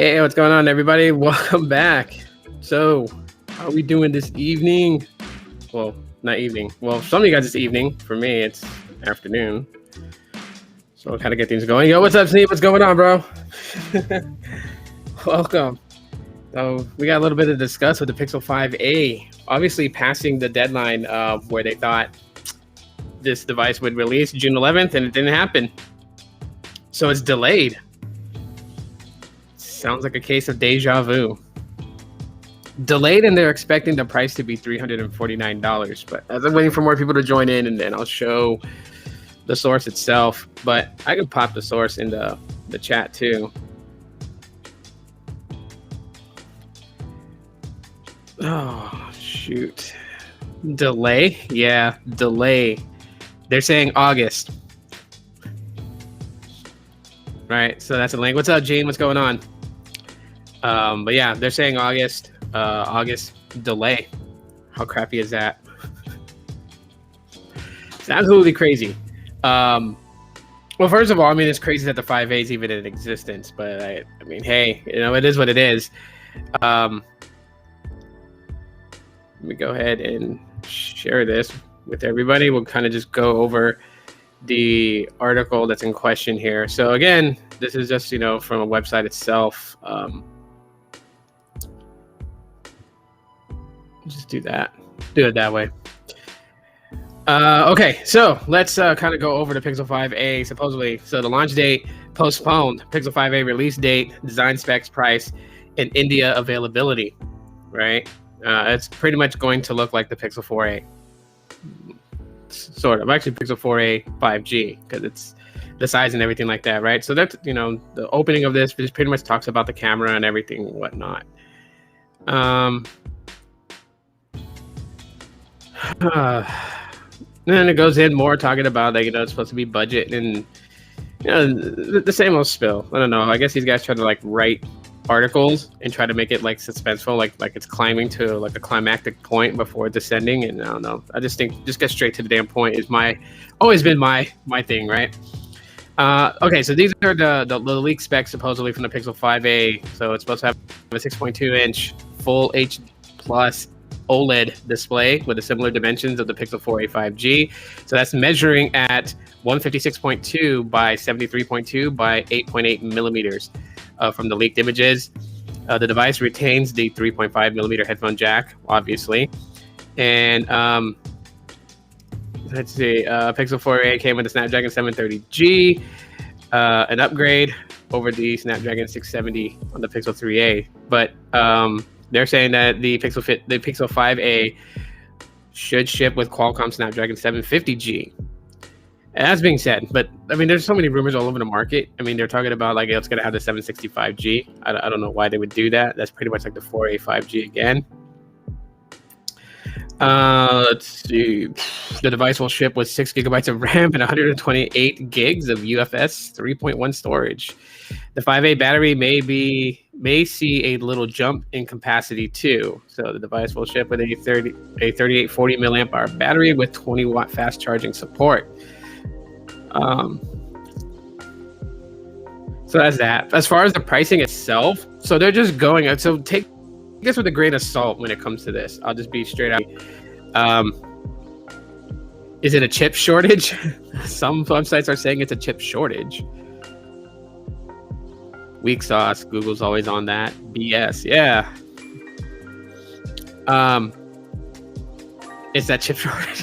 Hey, what's going on, everybody? Welcome back. So, how are we doing this evening? Well, not evening. Well, some of you guys it's evening. For me, it's afternoon. So, I'll kind of get things going. Yo, what's up, Steve? What's going on, bro? Welcome. So, we got a little bit to discuss with the Pixel 5a. Obviously, passing the deadline where they thought this device would release June 11th, and it didn't happen. So, it's delayed. Sounds like a case of deja vu. Delayed, and they're expecting the price to be $349. But as I'm waiting for more people to join in, and then I'll show the source itself. But I can pop the source in the chat too. Oh, shoot. Delay? Yeah, delay. They're saying August. Right, so that's a link. What's up, Gene? What's going on? But yeah, they're saying August delay. How crappy is that? It's absolutely crazy. Well, first of all, I mean, it's crazy that the 5A is even in existence, but I mean, hey, it is what it is. Let me go ahead and share this with everybody. We'll kind of just go over the article that's in question here. So again, this is just, from a website itself. Just do it that way. Okay, so let's kind of go over the Pixel 5a. Supposedly, so the launch date postponed, Pixel 5a release date, design specs, price, and India availability. Right, it's pretty much going to look like the Pixel 4a, sort of. Actually, Pixel 4a 5G, because it's the size and everything like that. Right, so that's the opening of this just pretty much talks about the camera and everything and whatnot. Then it goes in more talking about like it's supposed to be budget and the same old spill. I don't know. I guess these guys try to like write articles and try to make it like suspenseful, like it's climbing to like a climactic point before descending. And I don't know. I just think just get straight to the damn point is always been my thing, right? Okay, so these are the leak specs supposedly from the Pixel 5a. So it's supposed to have a 6.2-inch full HD plus OLED display with the similar dimensions of the Pixel 4a 5G. So that's measuring at 156.2 by 73.2 by 8.8 millimeters from the leaked images. The device retains the 3.5 millimeter headphone jack, obviously. And let's see, Pixel 4a came with the Snapdragon 730G, an upgrade over the Snapdragon 670 on the Pixel 3a. But they're saying that the Pixel 5a should ship with Qualcomm Snapdragon 750G. And that's being said, but I mean, there's so many rumors all over the market. I mean, they're talking about like it's going to have the 765G. I don't know why they would do that. That's pretty much like the 4a 5G again. Let's see. The device will ship with 6 gigabytes of RAM and 128 gigs of UFS 3.1 storage. The 5A battery may see a little jump in capacity too. So the device will ship with a 3840 milliamp hour battery with 20 watt fast charging support. So that's that. As far as the pricing itself, so they're just going out. So take this with a grain of salt when it comes to this. I'll just be straight out. Is it a chip shortage? Some websites are saying it's a chip shortage. Weak sauce. Google's always on that. BS. Yeah. It's that chip shortage.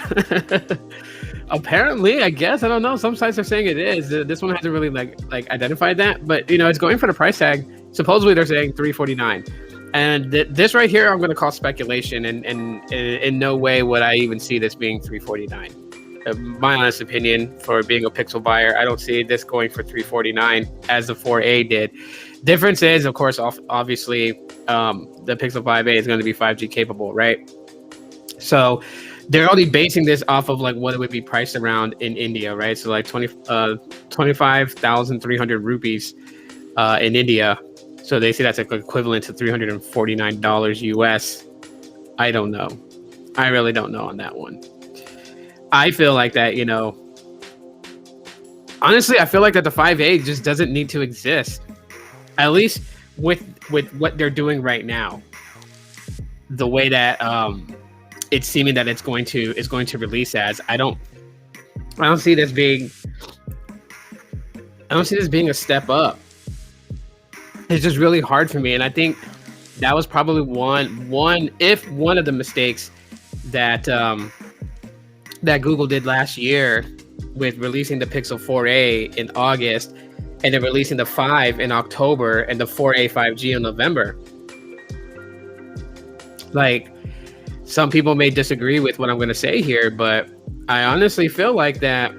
Apparently, I guess. I don't know. Some sites are saying it is. This one hasn't really like identified that, but it's going for the price tag. Supposedly they're saying $349. And this right here, I'm going to call speculation, and in no way would I even see this being $349. My honest opinion, for being a Pixel buyer, I don't see this going for $349 as the 4A did. Difference is, of course, obviously, the Pixel 5A is going to be 5G capable, right? So they're only basing this off of like what it would be priced around in India, right? So like 25,300 rupees in India. So they say that's like equivalent to $349 US. I don't know. I really don't know on that one. I feel like that, honestly, I feel like that the 5A just doesn't need to exist. At least with what they're doing right now, the way that it's seeming that it's going to release as, I don't see this being a step up. It's just really hard for me, and I think that was probably one of the mistakes that that Google did last year with releasing the Pixel 4a in August and then releasing the 5 in October and the 4a 5G in November. Like, some people may disagree with what I'm going to say here, but I honestly feel like that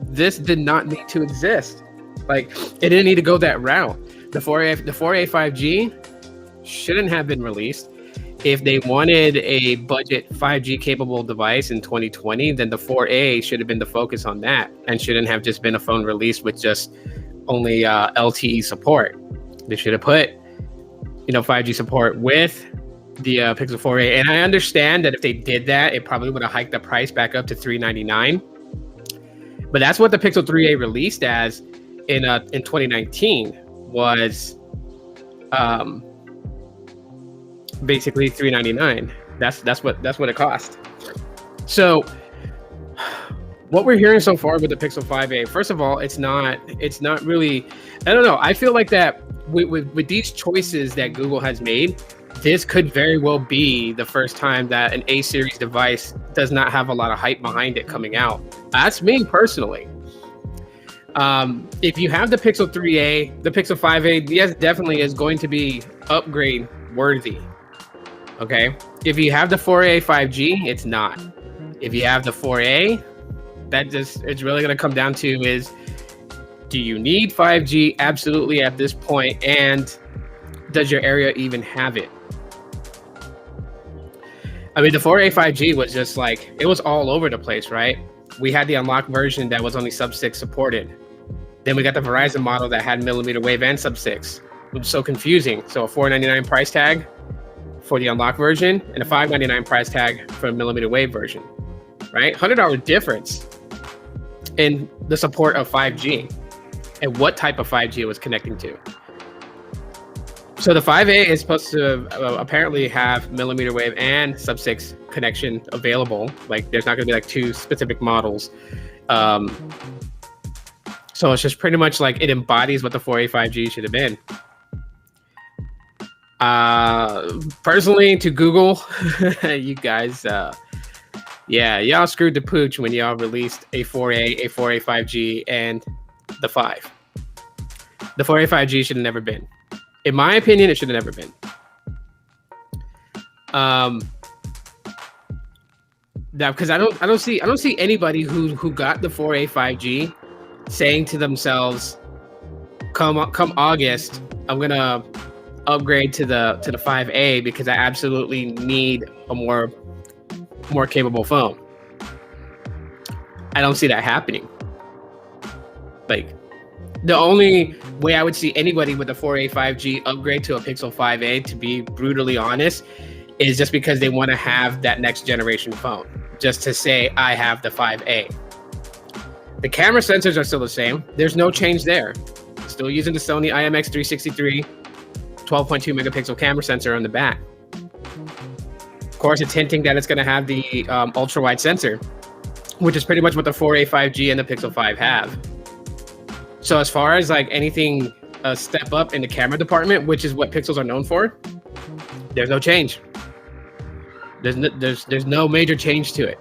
this did not need to exist. Like, it didn't need to go that route. The 4a 5G shouldn't have been released. If they wanted a budget 5G capable device in 2020, then the 4a should have been the focus on that, and shouldn't have just been a phone release with just only LTE support. They should have put 5G support with the Pixel 4a. And I understand that if they did that, it probably would have hiked the price back up to $399. But that's what the Pixel 3a released as in 2019, was basically $399. That's what it cost. So what we're hearing so far with the Pixel 5a, first of all, it's not really, I don't know. I feel like that with these choices that Google has made, this could very well be the first time that an A series device does not have a lot of hype behind it coming out. That's me personally. If you have the Pixel 3a, the Pixel 5a, yes, definitely is going to be upgrade worthy. Okay. If you have the 4a 5G, it's not. If you have the 4a, it's really going to come down to is, do you need 5G? Absolutely at this point. And does your area even have it? I mean, the 4a 5G was just like, it was all over the place, right? We had the unlocked version that was only sub-6 supported. Then we got the Verizon model that had millimeter wave and sub-6. It was so confusing. So a $499 price tag for the unlocked version and a $599 price tag for a millimeter wave version, right? $100 difference in the support of 5G and what type of 5G it was connecting to. So the 5a is supposed to apparently have millimeter wave and sub-6 connection available. Like, there's not going to be like two specific models. So it's just pretty much like it embodies what the 4a 5G should have been. Personally, to Google, you guys, y'all screwed the pooch when y'all released a 4a 5G, and the 5. The 4a 5G should have never been. In my opinion, it should have never been. Now, because I don't see anybody who got the 4a 5G saying to themselves, come August, I'm gonna upgrade to the 5a because I absolutely need a more capable phone. I don't see that happening. Like, the only way I would see anybody with a 4a 5G upgrade to a Pixel 5a, to be brutally honest, is just because they want to have that next generation phone, just to say I have the 5a. The camera sensors are still the same. There's no change there. Still using the Sony IMX363 12.2 megapixel camera sensor on the back. Of course, it's hinting that it's going to have the ultra wide sensor, which is pretty much what the 4a 5G and the Pixel 5 have. So as far as like anything a step up in the camera department, which is what Pixels are known for, there's no change. There's no major change to it.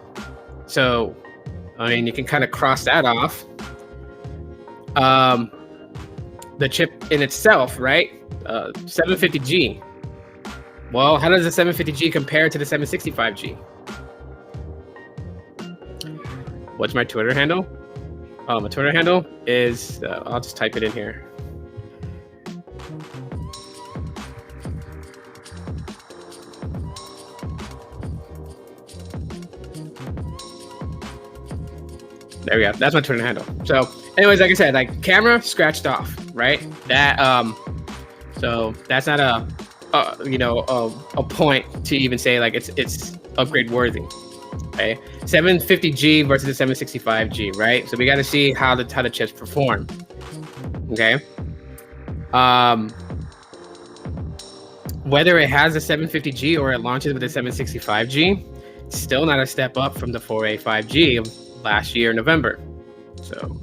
So, I mean, you can kind of cross that off. The chip in itself, right? 750G. Well, how does the 750G compare to the 765G? What's my Twitter handle? My Twitter handle is, I'll just type it in here. There we go. That's my Twitter handle. So anyways, like I said, like camera scratched off, right? That, so that's not a point to even say like it's upgrade worthy. Okay, 750G versus the 765G, right? So we got to see how the chips perform. Okay, Um, whether it has a 750G or it launches with a 765G, still not a step up from the 4A 5G of last year, November. So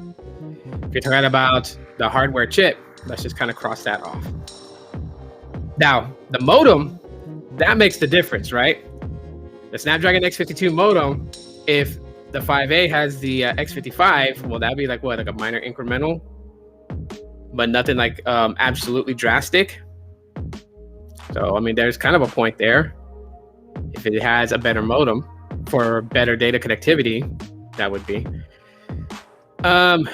if you're talking about the hardware chip, let's just kind of cross that off. Now, the modem, that makes the difference, right? The Snapdragon X52 modem, if the 5A has the X55, well, that'd be like what, like a minor incremental, but nothing like absolutely drastic. So, I mean, there's kind of a point there. If it has a better modem for better data connectivity, that would be.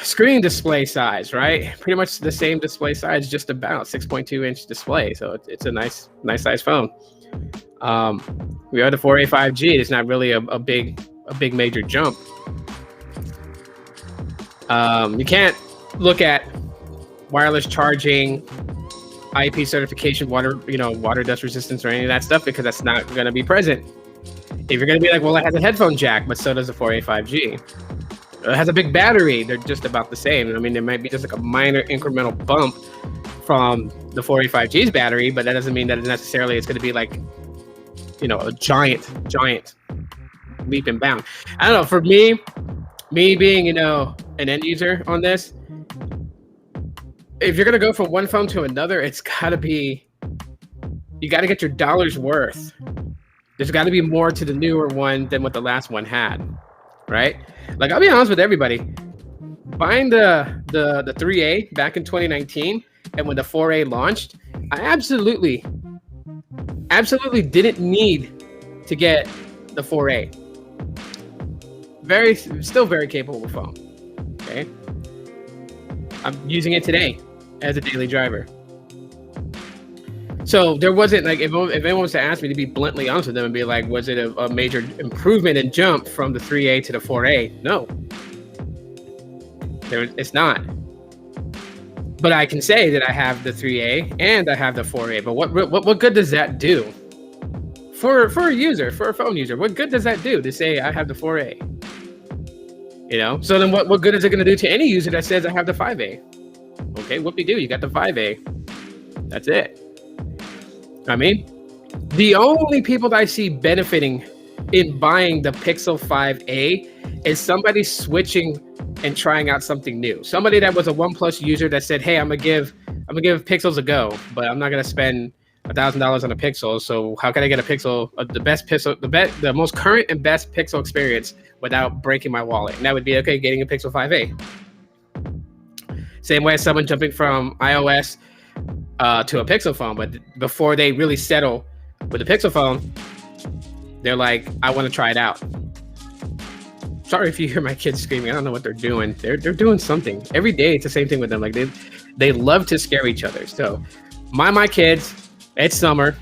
Screen display size, right? Pretty much the same display size, just about 6.2-inch display. So it's a nice size phone. We are the 4A 5G. It's not really a big major jump. You can't look at wireless charging, IP certification, water dust resistance, or any of that stuff, because that's not going to be present. If you're going to be like, well, it has a headphone jack, but so does the 4A 5G. It has a big battery. They're just about the same. I mean, there might be just like a minor incremental bump from the 4A 5G's battery, but that doesn't mean that necessarily it's going to be like, a giant leap and bound. I don't know. For me being, an end user on this, if you're going to go from one phone to another, it's got to be, you got to get your dollar's worth. There's got to be more to the newer one than what the last one had, right? Like, I'll be honest with everybody. Buying the 3A back in 2019, and when the 4A launched, I absolutely didn't need to get the 4A. Still very capable phone. Okay, I'm using it today as a daily driver. So there wasn't like, if anyone was to ask me, to be bluntly honest with them and be like, was it a major improvement and jump from the 3A to the 4A? No, it's not. But I can say that I have the 3A and I have the 4A. But what good does that do for a user, for a phone user? What good does that do to say I have the 4A? So then what good is it going to do to any user that says I have the 5A? Okay, whoopie-doo, you got the 5A. That's it. I mean, the only people that I see benefiting in buying the Pixel 5A is somebody switching and trying out something new. Somebody that was a OnePlus user that said, "Hey, I'm gonna give Pixels a go, but I'm not gonna spend $1,000 on a Pixel. So how can I get a Pixel, the best Pixel, the most current and best Pixel experience without breaking my wallet?" And that would be, okay, getting a Pixel 5A. Same way as someone jumping from iOS to a Pixel phone, but before they really settle with a Pixel phone, they're like, "I want to try it out." Sorry if you hear my kids screaming. I don't know what they're doing. They're doing something. Every day it's the same thing with them. Like they love to scare each other. So my kids, it's summer.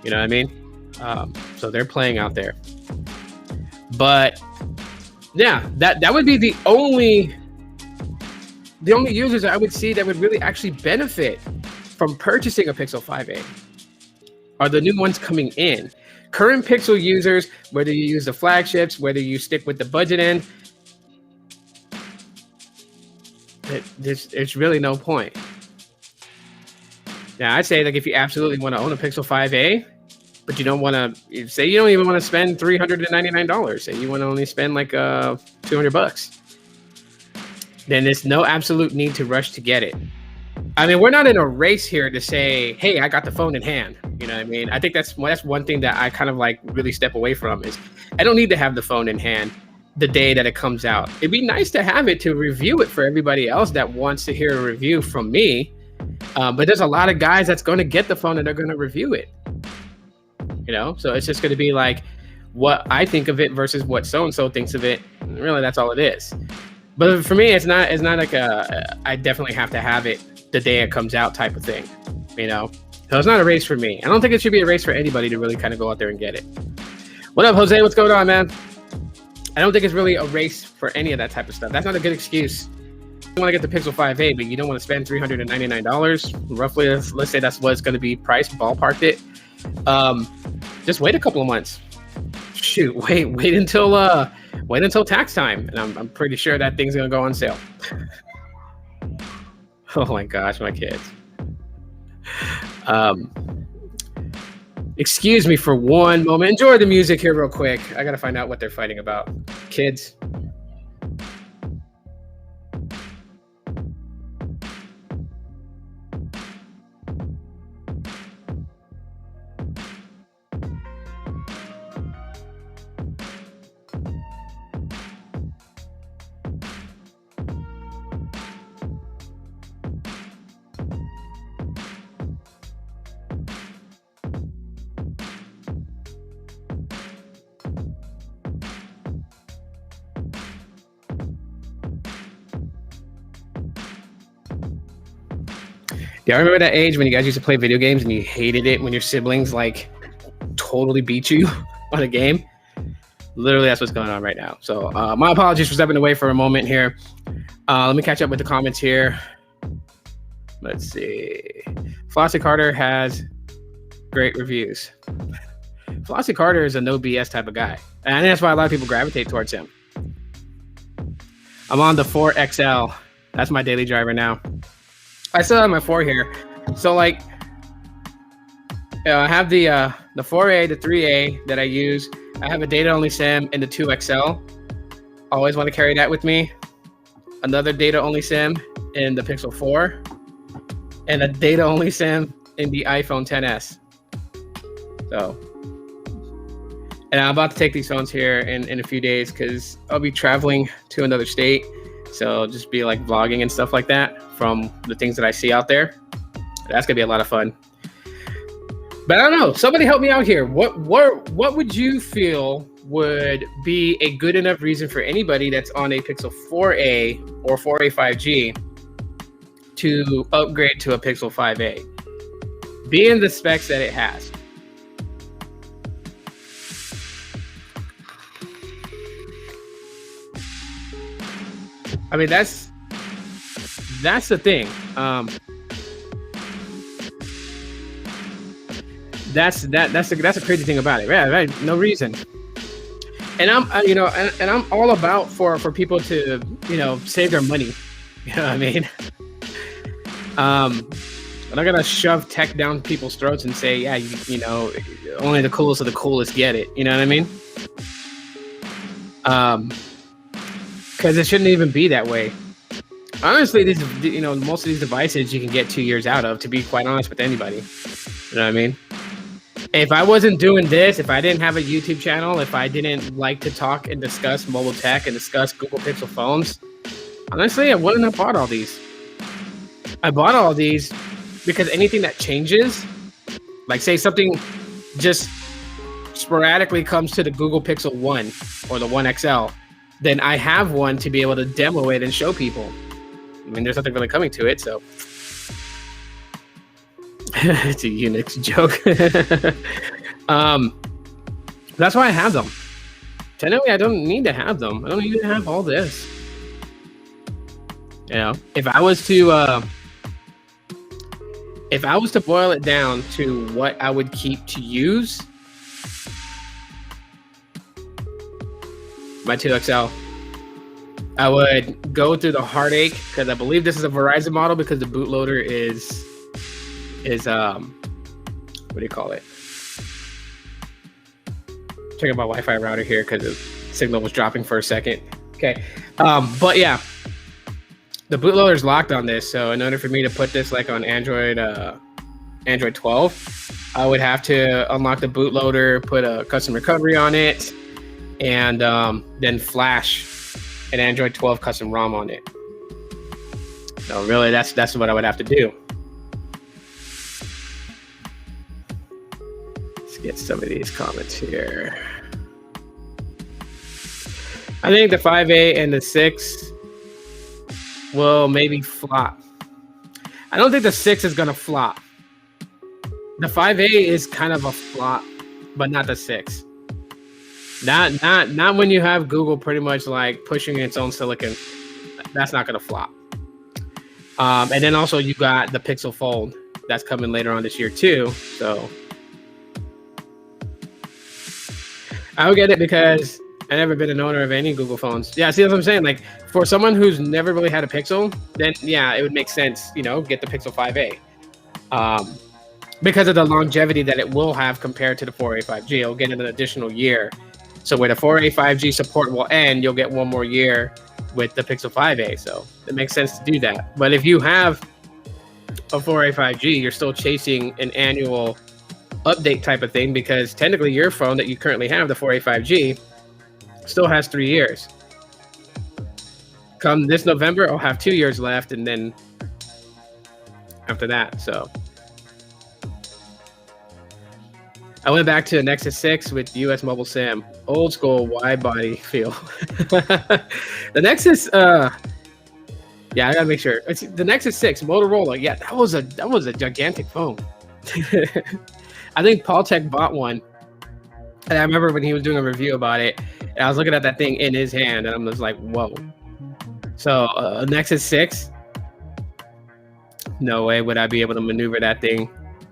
You know what I mean? So they're playing out there. But yeah, that would be the only users I would see that would really actually benefit from purchasing a Pixel 5A are the new ones coming in. Current Pixel users, whether you use the flagships, whether you stick with the budget end, there's really no point. Now, I'd say, like, if you absolutely want to own a Pixel 5A, but you don't want to, say you don't even want to spend $399, say you want to only spend like $200, then there's no absolute need to rush to get it. I mean, we're not in a race here to say, "Hey, I got the phone in hand." You know what I mean? I think that's one thing that I kind of like really step away from is I don't need to have the phone in hand the day that it comes out. It'd be nice to have it to review it for everybody else that wants to hear a review from me. But there's a lot of guys that's going to get the phone and they're going to review it. So it's just going to be like what I think of it versus what so-and-so thinks of it. And really, that's all it is. But for me, it's not like I definitely have to have it the day it comes out type of thing, So it's not a race for me. I don't think it should be a race for anybody to really kind of go out there and get it. What up, Jose? What's going on, man? I don't think it's really a race for any of that type of stuff. That's not a good excuse. You want to get the Pixel 5A, but you don't want to spend $399. Roughly, let's say that's what it's going to be priced, ballparked it. Just wait a couple of months. Shoot, wait until tax time, and I'm pretty sure that thing's gonna go on sale. Oh my gosh, my kids. Um, excuse me for one moment. Enjoy the music here real quick. I gotta find out what they're fighting about. Kids. Yeah, I remember that age when you guys used to play video games and you hated it when your siblings like totally beat you on a game. Literally, that's what's going on right now. So my apologies for stepping away for a moment here. Let me catch up with the comments here. Let's see. Flossie Carter has great reviews. Flossie Carter is a no BS type of guy. And I think that's why a lot of people gravitate towards him. I'm on the 4XL. That's my daily driver now. I still have my 4 here. So like, I have the 4A, the 3A that I use. I have a data-only SIM in the 2XL. Always want to carry that with me. Another data-only SIM in the Pixel 4. And a data-only SIM in the iPhone XS. So, and I'm about to take these phones here in a few days because I'll be traveling to another state. So just be like vlogging and stuff like that from the things that I see out there. That's gonna be a lot of fun. But I don't know. Somebody help me out here. What would you feel would be a good enough reason for anybody that's on a Pixel 4a or 4a 5G to upgrade to a Pixel 5a, being the specs that it has? I mean, that's the thing. That's a crazy thing about it. Yeah, right. No reason. And I'm and I'm all about for people to save their money. You know what I mean? I'm not gonna shove tech down people's throats and say, yeah, only the coolest of the coolest get it. You know what I mean? Because it shouldn't even be that way. Honestly, most of these devices you can get 2 years out of, to be quite honest with anybody. You know what I mean? If I wasn't doing this, if I didn't have a YouTube channel, if I didn't like to talk and discuss mobile tech and discuss Google Pixel phones, honestly, I wouldn't have bought all these. I bought all these because anything that changes, like say something just sporadically comes to the Google Pixel 1 or the 1XL, then I have one to be able to demo it and show people. I mean, there's nothing really coming to it, so. It's a Unix joke. That's why I have them. Technically, I don't need to have them. I don't need to have all this. If I was to boil it down to what I would keep to use, my 2XL. I would go through the heartache because I believe this is a Verizon model because the bootloader is what do you call it? Checking my Wi-Fi router here because the signal was dropping for a second. Okay, but yeah, the bootloader is locked on this. So in order for me to put this like on Android 12, I would have to unlock the bootloader, put a custom recovery on it, and then flash an Android 12 custom ROM on it. So really, that's what I would have to do. Let's get some of these comments here. I think the 5A and the 6 will maybe flop. I don't think the 6 is gonna flop. The 5A is kind of a flop, but not the 6. Not when you have Google pretty much like pushing its own silicon. That's not gonna flop. And then also you got the Pixel Fold that's coming later on this year too. So I would get it because I've never been an owner of any Google phones. Yeah, see what I'm saying? Like for someone who's never really had a Pixel, then yeah, it would make sense, get the Pixel 5A. Um, because of the longevity that it will have compared to the 4A 5G, it'll get an additional year. So where the 4A 5G support will end, you'll get one more year with the Pixel 5A. So it makes sense to do that. But if you have a 4A 5G, you're still chasing an annual update type of thing, because technically your phone that you currently have, the 4A 5G, still has 3 years. Come this November, I'll have 2 years left, and then after that, so I went back to Nexus 6 with US Mobile SIM. Old school wide body feel. The Nexus, yeah, I gotta make sure. It's the Nexus 6 Motorola. Yeah, that was a gigantic phone. I think Paul Tech bought one, and I remember when he was doing a review about it, and I was looking at that thing in his hand, and I'm just like, whoa. So Nexus 6, no way would I be able to maneuver that thing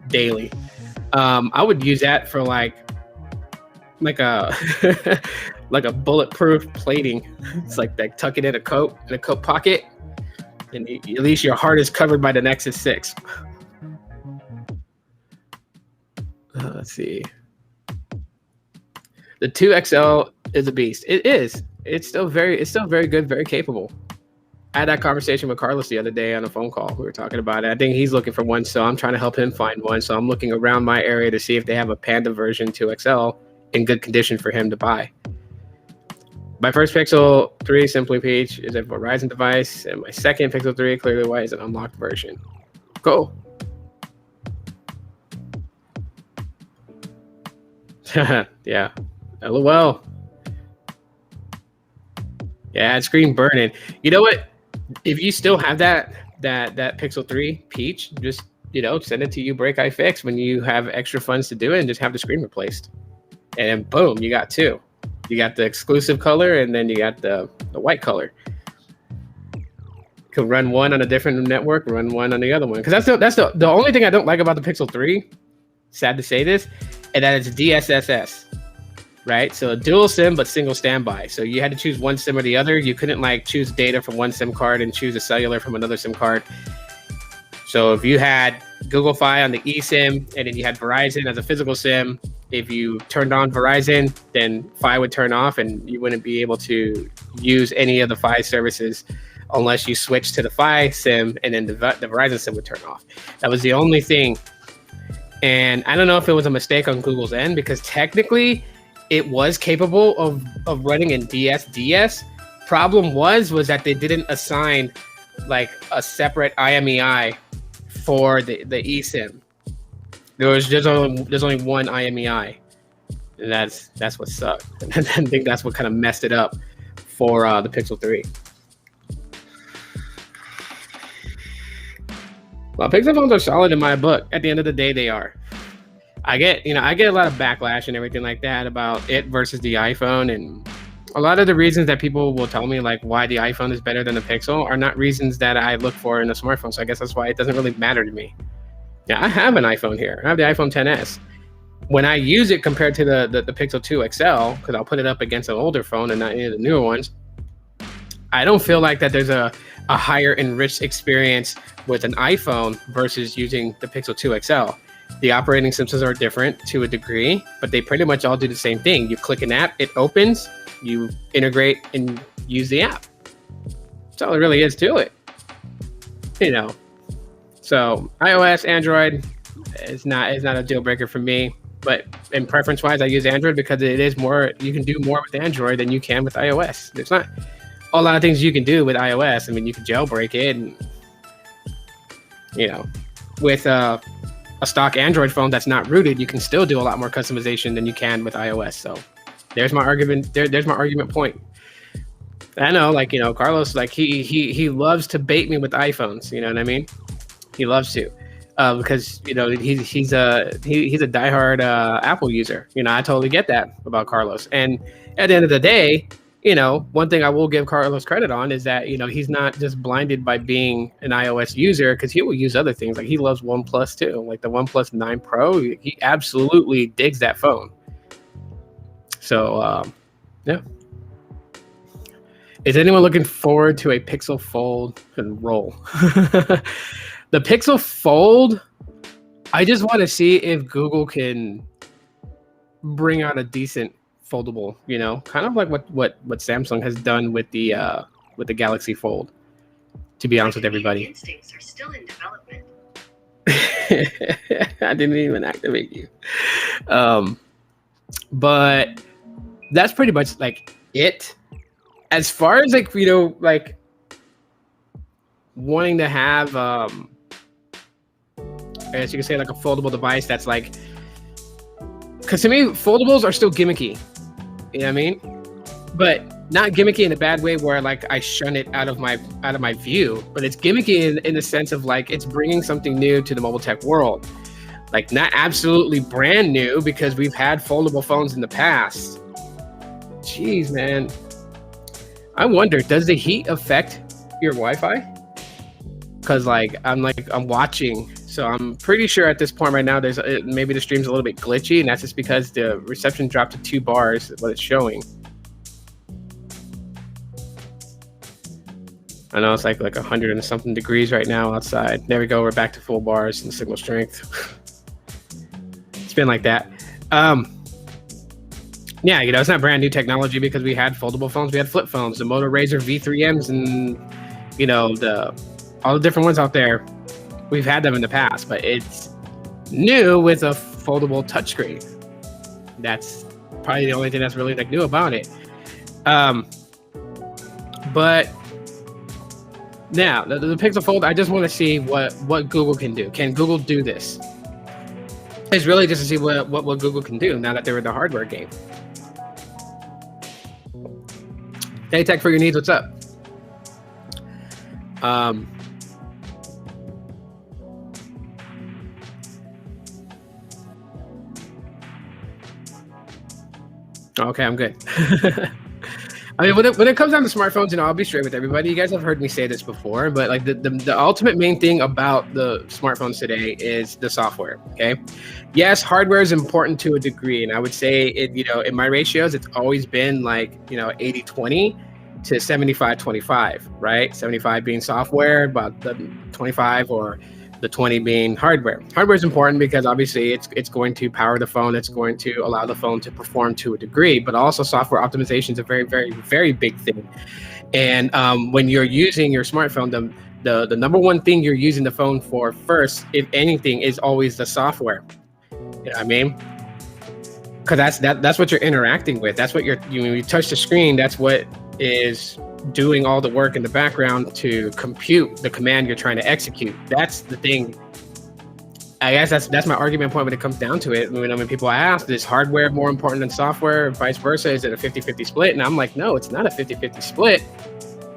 daily. I would use that for like a like a bulletproof plating. It's like tuck it in a coat pocket, and at least your heart is covered by the Nexus 6. Let's see. The 2XL is a beast. It is. It's still very good, very capable. I had that conversation with Carlos the other day on a phone call. We were talking about it. I think he's looking for one, so I'm trying to help him find one. So I'm looking around my area to see if they have a Panda version 2XL in good condition for him to buy. My first Pixel 3 Simply Peach is a Verizon device, and my second Pixel 3 Clearly White is an unlocked version. Cool. Yeah. LOL. Yeah, screen burning. You know what? If you still have that Pixel 3 Peach, just send it to You Break I Fix when you have extra funds to do it, and just have the screen replaced. And boom, you got two. You got the exclusive color, and then you got the white color. You can run one on a different network, run one on the other one. Because that's the only thing I don't like about the Pixel 3. Sad to say this, and that it's DSSS. Right, so a dual SIM but single standby. So you had to choose one SIM or the other. You couldn't choose data from one SIM card and choose a cellular from another SIM card. So if you had Google Fi on the eSIM, and then you had Verizon as a physical SIM, if you turned on Verizon, then Fi would turn off, and you wouldn't be able to use any of the Fi services unless you switched to the Fi SIM, and then the Verizon SIM would turn off. That was the only thing. And I don't know if it was a mistake on Google's end, because technically it was capable of running in DSDS. Problem was that they didn't assign a separate IMEI for the eSIM. There's only one IMEI, and that's what sucked. And I think that's what kind of messed it up for the Pixel 3. Well, Pixel phones are solid in my book. At the end of the day, they are. I get a lot of backlash and everything like that about it versus the iPhone, and a lot of the reasons that people will tell me why the iPhone is better than the Pixel are not reasons that I look for in a smartphone. So I guess that's why it doesn't really matter to me. Yeah, I have an iPhone here. I have the iPhone XS. When I use it compared to the Pixel 2 XL, because I'll put it up against an older phone and not any of the newer ones, I don't feel like that there's a higher enriched experience with an iPhone versus using the Pixel 2 XL. The operating systems are different to a degree, but they pretty much all do the same thing. You click an app, it opens, you integrate and use the app. That's all it really is to it. So iOS, Android is not a deal breaker for me. But in preference wise, I use Android because it is more, you can do more with Android than you can with iOS. There's not a lot of things you can do with iOS. I mean, you can jailbreak it, and with a stock Android phone that's not rooted, you can still do a lot more customization than you can with iOS. So there's my argument. There's my argument point. I know, Carlos, he loves to bait me with iPhones. You know what I mean? He loves to, because he's a diehard Apple user. I totally get that about Carlos. And at the end of the day, one thing I will give Carlos credit on is that, he's not just blinded by being an iOS user, because he will use other things. He loves OnePlus too, like the OnePlus 9 Pro. He absolutely digs that phone. So, yeah. Is anyone looking forward to a Pixel Fold and roll? The Pixel Fold, I just want to see if Google can bring out a decent foldable, kind of like what Samsung has done with the Galaxy Fold. To be honest with everybody, instincts are still in development. I didn't even activate you. But that's pretty much like it. As far as like like wanting to have I guess you could say like a foldable device that's like, because to me foldables are still gimmicky. You know what I mean? But not gimmicky in a bad way where like I shun it out of my view, but it's gimmicky in the sense of like it's bringing something new to the mobile tech world. Like not absolutely brand new, because we've had foldable phones in the past. Jeez, man. I wonder, does the heat affect your Wi-Fi? Because I'm watching, so I'm pretty sure at this point right now there's maybe the stream's a little bit glitchy, and that's just because the reception dropped to 2 bars, what it's showing. I know it's like 100 and something degrees right now outside. There we go. We're back to full bars and signal strength. It's been like that. Yeah, it's not brand new technology because we had foldable phones. We had flip phones, the Moto Razr V3Ms, and all the different ones out there. We've had them in the past, but it's new with a foldable touchscreen. That's probably the only thing that's really new about it. But now the Pixel Fold, I just want to see what Google can do. Can Google do this? It's really just to see what Google can do now that they're in the hardware game. Hey, Tech for your needs, what's up? Okay, I'm good. I mean, when it comes down to smartphones, I'll be straight with everybody. You guys have heard me say this before, but like the ultimate main thing about the smartphones today is the software. Okay, yes, hardware is important to a degree, and I would say it. In my ratios, it's always been 80-20 to 75-25, right? 75 being software, about the 25 or the 20 being hardware. Hardware is important because obviously it's going to power the phone. It's going to allow the phone to perform to a degree, but also software optimization is a very, very, very big thing. And when you're using your smartphone, the number one thing you're using the phone for first, if anything, is always the software. You know what I mean? Because that's what you're interacting with. That's what when you touch the screen, that's what is doing all the work in the background to compute the command you're trying to execute. That's the thing. I guess that's my argument point when it comes down to it. When people ask, is hardware more important than software, or vice versa? Is it a 50-50 split? And I'm like, no, it's not a 50-50 split.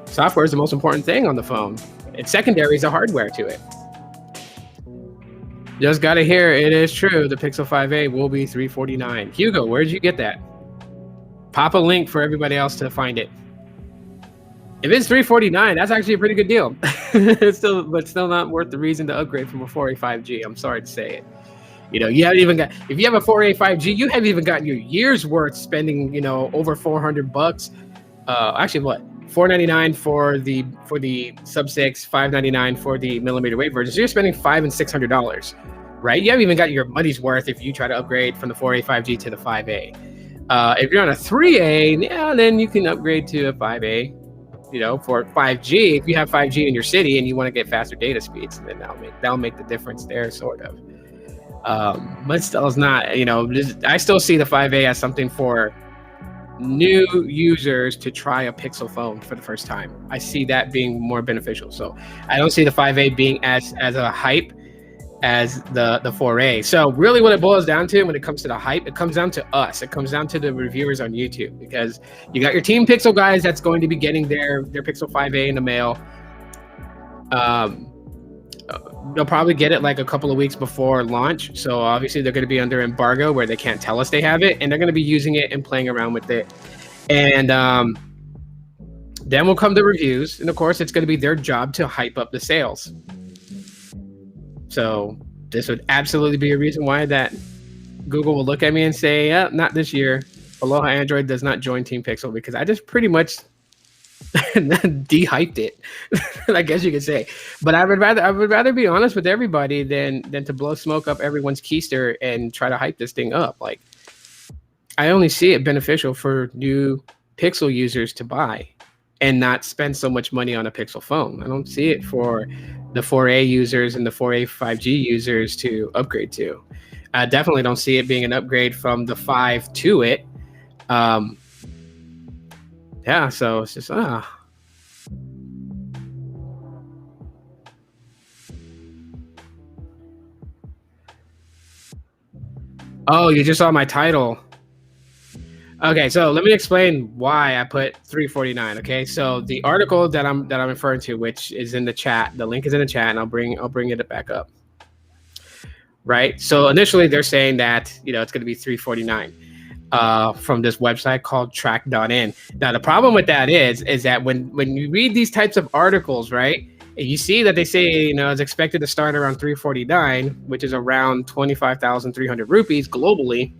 Software is the most important thing on the phone. It's secondary is the hardware to it. Just got to hear it is true. The Pixel 5a will be $349. Hugo, where did you get that? Pop a link for everybody else to find it. If it's $349, that's actually a pretty good deal. It's still not worth the reason to upgrade from a 4A 5G. I'm sorry to say it. You haven't even got, if you have a 4A 5G, you haven't even gotten your year's worth spending, over $400. Actually, what? $499 for the sub 6, $599 for the millimeter wave version. So you're spending $500 and $600, right? You haven't even got your money's worth if you try to upgrade from the 4A 5G to the 5A. If you're on a 3A, yeah, then you can upgrade to a 5A. For 5G, if you have 5G in your city and you want to get faster data speeds, then that'll make the difference there, sort of. But still, it's not. I still see the 5A as something for new users to try a Pixel phone for the first time. I see that being more beneficial. So I don't see the 5A being as a hype as the 4A. So really what it boils down to when it comes to the hype, it comes down to us. It comes down to the reviewers on YouTube, because you got your Team Pixel guys that's going to be getting their Pixel 5A in the mail. They'll probably get it like a couple of weeks before launch. So obviously they're going to be under embargo where they can't tell us they have it, and they're going to be using it and playing around with it. And then will come the reviews. And of course, it's going to be their job to hype up the sales. So this would absolutely be a reason why that Google will look at me and say, not this year. Aloha Android does not join Team Pixel, because I just pretty much de-hyped it, I guess you could say. But I would rather be honest with everybody than to blow smoke up everyone's keister and try to hype this thing up. Like, I only see it beneficial for new Pixel users to buy and not spend so much money on a Pixel phone. I don't see it for the 4A users and the 4A 5G users to upgrade to. I definitely don't see it being an upgrade from the 5 to it. Yeah, so it's just Oh, you just saw my title. Okay, so let me explain why I put 349. Okay, so the article that I'm referring to, which is in the chat, the link is in the chat, and I'll bring it back up. Right. So initially they're saying that it's going to be 349 from this website called track.in. Now the problem with that is that when you read these types of articles, right, and you see that they say it's expected to start around 349, which is around 25,300 rupees globally.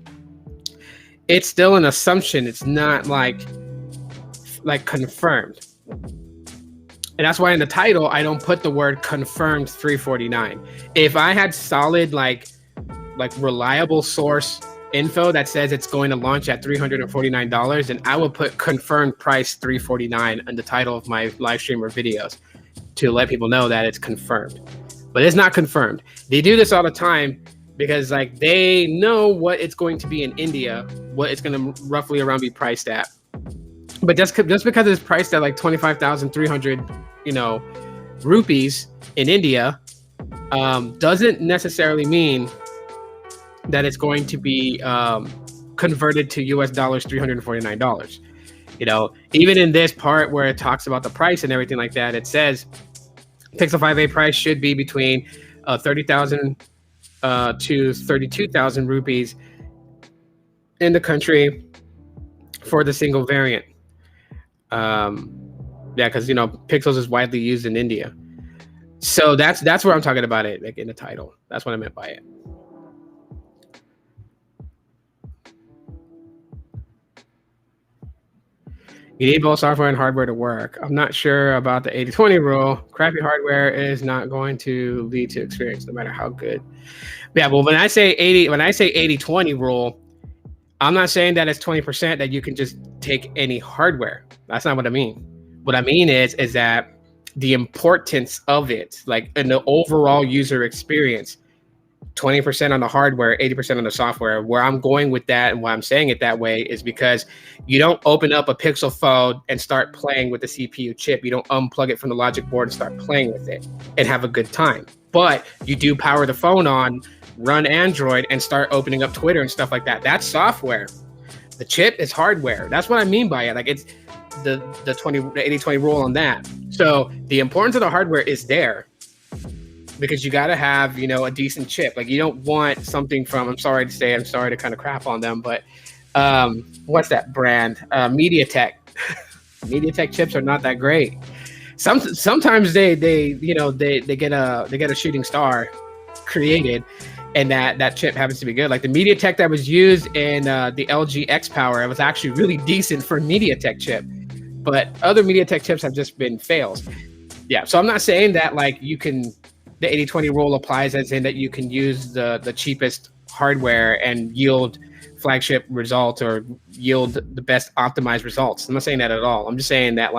It's still an assumption. It's not like confirmed. And that's why in the title, I don't put the word confirmed 349. If I had solid, like reliable source info that says it's going to launch at $349, then I would put confirmed price 349 in the title of my live stream or videos to let people know that it's confirmed. But it's not confirmed. They do this all the time because they know what it's going to be in India, what it's going to roughly around be priced at. But just because it's priced at like 25,300, rupees in India, doesn't necessarily mean that it's going to be converted to US dollars $349. Even in this part where it talks about the price and everything like that, it says Pixel 5a price should be between 30,000 to 32,000 rupees in the country for the single variant. Because Pixels is widely used in India. So that's where I'm talking about it, like in the title. That's what I meant by it. You need both software and hardware to work. I'm not sure about the 80-20 rule. Crappy hardware is not going to lead to experience, no matter how good. Yeah, well, when I say 80-20 rule, I'm not saying that it's 20% that you can just take any hardware. That's not what I mean. What I mean is that the importance of it, like in the overall user experience, 20% on the hardware, 80% on the software. Where I'm going with that and why I'm saying it that way is because you don't open up a Pixel phone and start playing with the CPU chip. You don't unplug it from the logic board and start playing with it and have a good time. But you do power the phone on, run Android, and start opening up Twitter and stuff like that. That's software. The chip is hardware. That's what I mean by it. Like, it's the 80-20 rule on that. So the importance of the hardware is there, because you got to have, a decent chip. Like, you don't want something from, I'm sorry to kind of crap on them, but what's that brand? MediaTek. MediaTek chips are not that great. Sometimes they get a shooting star created, and that chip happens to be good. Like the MediaTek that was used in the LG X Power, it was actually really decent for a MediaTek chip, but other MediaTek chips have just been fails. Yeah, so I'm not saying that the 80-20 rule applies as in that you can use the cheapest hardware and yield flagship results or yield the best optimized results. I'm not saying that at all. I'm just saying that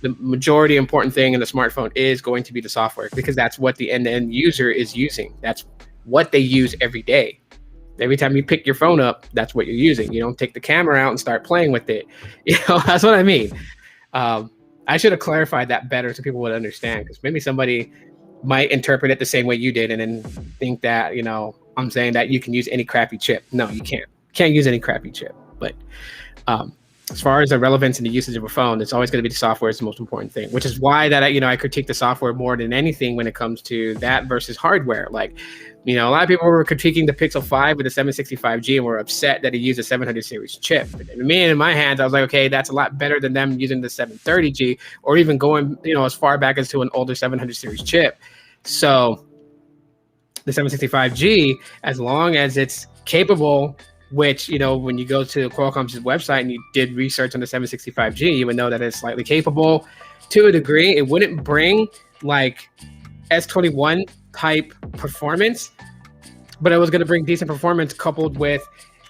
the majority important thing in the smartphone is going to be the software, because that's what the end user is using. That's what they use every day. Every time you pick your phone up, that's what you're using. You don't take the camera out and start playing with it. That's what I mean. I should have clarified that better so people would understand, because maybe somebody might interpret it the same way you did and then think that, I'm saying that you can use any crappy chip. No, you can't. You can't use any crappy chip. But as far as the relevance and the usage of a phone, it's always going to be the software is the most important thing, which is why that, I critique the software more than anything when it comes to that versus hardware. Like, a lot of people were critiquing the Pixel 5 with the 765G and were upset that it used a 700 series chip. But me, in my hands, I was like, okay, that's a lot better than them using the 730G or even going, as far back as to an older 700 series chip. So the 765G, as long as it's capable which, when you go to Qualcomm's website and you did research on the 765G, you would know that it's slightly capable to a degree. It wouldn't bring like S21 type performance, but it was going to bring decent performance coupled with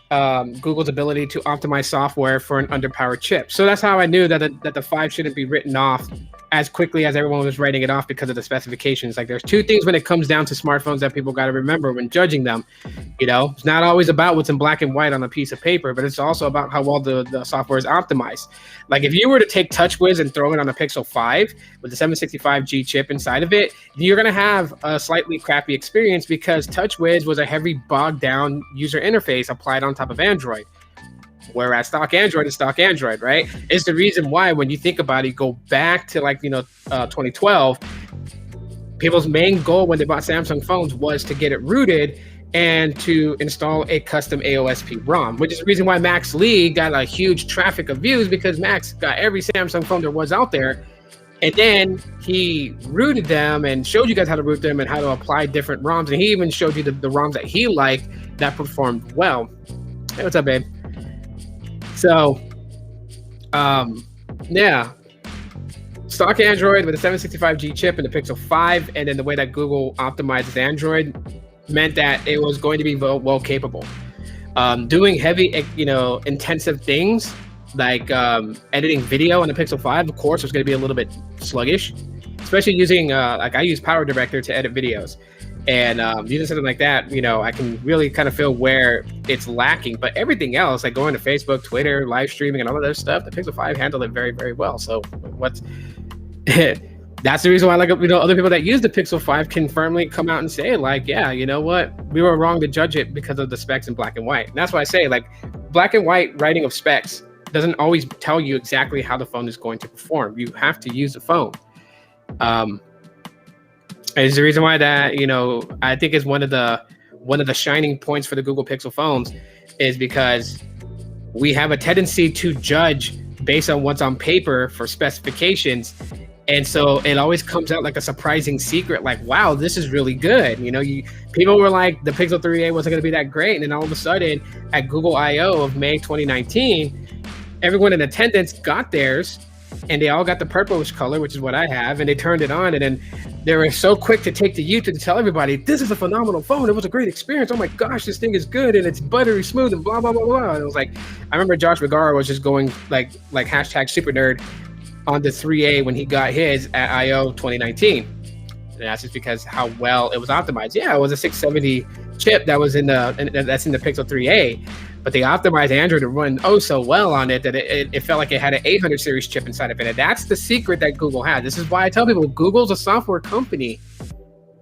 Google's ability to optimize software for an underpowered chip. So that's how I knew that the 5 shouldn't be written off as quickly as everyone was writing it off because of the specifications. Like, there's two things when it comes down to smartphones that people got to remember when judging them. It's not always about what's in black and white on a piece of paper, but it's also about how well the software is optimized. Like, if you were to take TouchWiz and throw it on a Pixel 5 with the 765G chip inside of it, you're going to have a slightly crappy experience because TouchWiz was a heavy bogged down user interface applied on top of Android. Whereas stock Android is stock Android, right? It's the reason why when you think about it, go back to 2012, people's main goal when they bought Samsung phones was to get it rooted and to install a custom AOSP ROM, which is the reason why Max Lee got a huge traffic of views, because Max got every Samsung phone there was out there. And then he rooted them and showed you guys how to root them and how to apply different ROMs. And he even showed you the ROMs that he liked that performed well. Hey, what's up, babe? So, yeah, stock Android with a 765G chip and the Pixel 5, and then the way that Google optimizes Android meant that it was going to be well capable. Doing heavy, intensive things like editing video on the Pixel 5, of course, was going to be a little bit sluggish, especially using, I use Power Director to edit videos. And using something like that, I can really kind of feel where it's lacking. But everything else, like going to Facebook, Twitter, live streaming, and all of that stuff, the Pixel 5 handled it very, very well. So that's the reason why, other people that use the Pixel 5 can firmly come out and say, yeah, you know what? We were wrong to judge it because of the specs in black and white. And that's why I say, black and white writing of specs doesn't always tell you exactly how the phone is going to perform. You have to use the phone. Is the reason why that, I think is one of the shining points for the Google Pixel phones, is because we have a tendency to judge based on what's on paper for specifications. And so it always comes out like a surprising secret, like, wow, this is really good. People were like, the Pixel 3a wasn't going to be that great. And then all of a sudden at Google I/O of May 2019, everyone in attendance got theirs. And they all got the purplish color, which is what I have, and they turned it on, and then they were so quick to take to YouTube to tell everybody, this is a phenomenal phone. It was a great experience. Oh my gosh, this thing is good, and it's buttery smooth, and blah, blah, blah, blah. And it was like, I remember Josh Vergara was just going like hashtag super nerd on the 3A when he got his at I/O 2019. And that's just because how well it was optimized. Yeah, it was a 670 chip that was in the Pixel 3A. But they optimized Android to run so well on it that it felt like it had an 800 series chip inside of it. And that's the secret that Google had. This is why I tell people Google's a software company,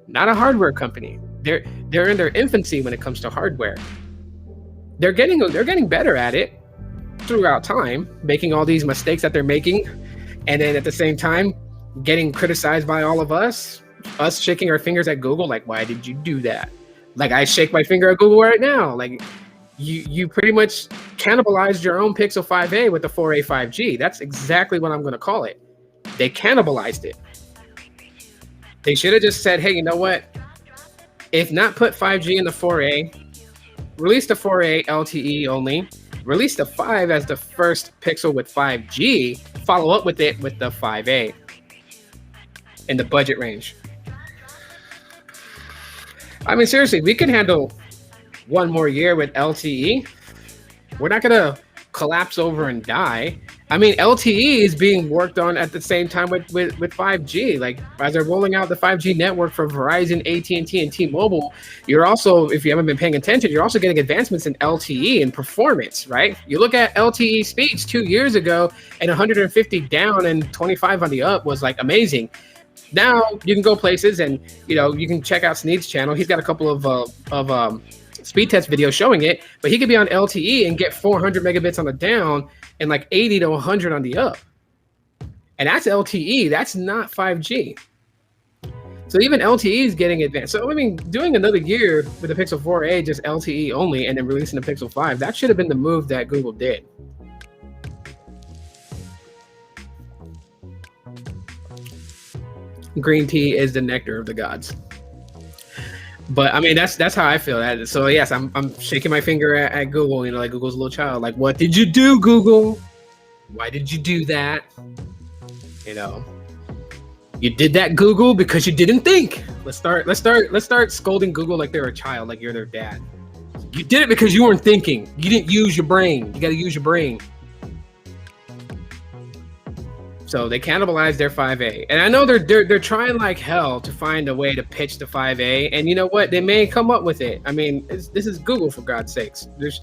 not a hardware company. They're in their infancy when it comes to hardware. They're getting better at it throughout time, making all these mistakes that they're making, and then at the same time getting criticized by all of us shaking our fingers at Google, like, why did you do that? Like, I shake my finger at Google right now. Like, you pretty much cannibalized your own Pixel 5a with the 4a 5G. That's exactly what I'm going to call it. They cannibalized it. They should have just said, hey, you know what? If not put 5G in the 4a, release the 4a LTE only, release the 5 as the first Pixel with 5G, follow up with it with the 5a in the budget range. I mean, seriously, we can handle one more year with LTE. We're not gonna collapse over and die. I mean, LTE is being worked on at the same time with 5G. Like, as they're rolling out the 5G network for Verizon, AT&T, and T-Mobile, you're also, if you haven't been paying attention, you're also getting advancements in LTE and performance, right? You look at LTE speeds 2 years ago, and 150 down and 25 on the up was like amazing. Now you can go places and, you can check out Sneed's channel. He's got a couple of speed test videos showing it, but he could be on LTE and get 400 megabits on the down and like 80 to 100 on the up. And that's LTE. That's not 5G. So even LTE is getting advanced. So, I mean, doing another year with the Pixel 4a, just LTE only, and then releasing the Pixel 5, that should have been the move that Google did. Green tea is the nectar of the gods. But I mean, that's how I feel. So yes, I'm shaking my finger at Google. You know, like Google's a little child. Like, what did you do, Google? Why did you do that? You know, you did that, Google, because you didn't think. Let's start scolding Google like they're a child, like you're their dad. You did it because you weren't thinking. You didn't use your brain. You got to use your brain. So they cannibalized their 5A, and I know they're trying like hell to find a way to pitch the 5A. And you know what? They may come up with it. I mean, this is Google, for God's sakes. There's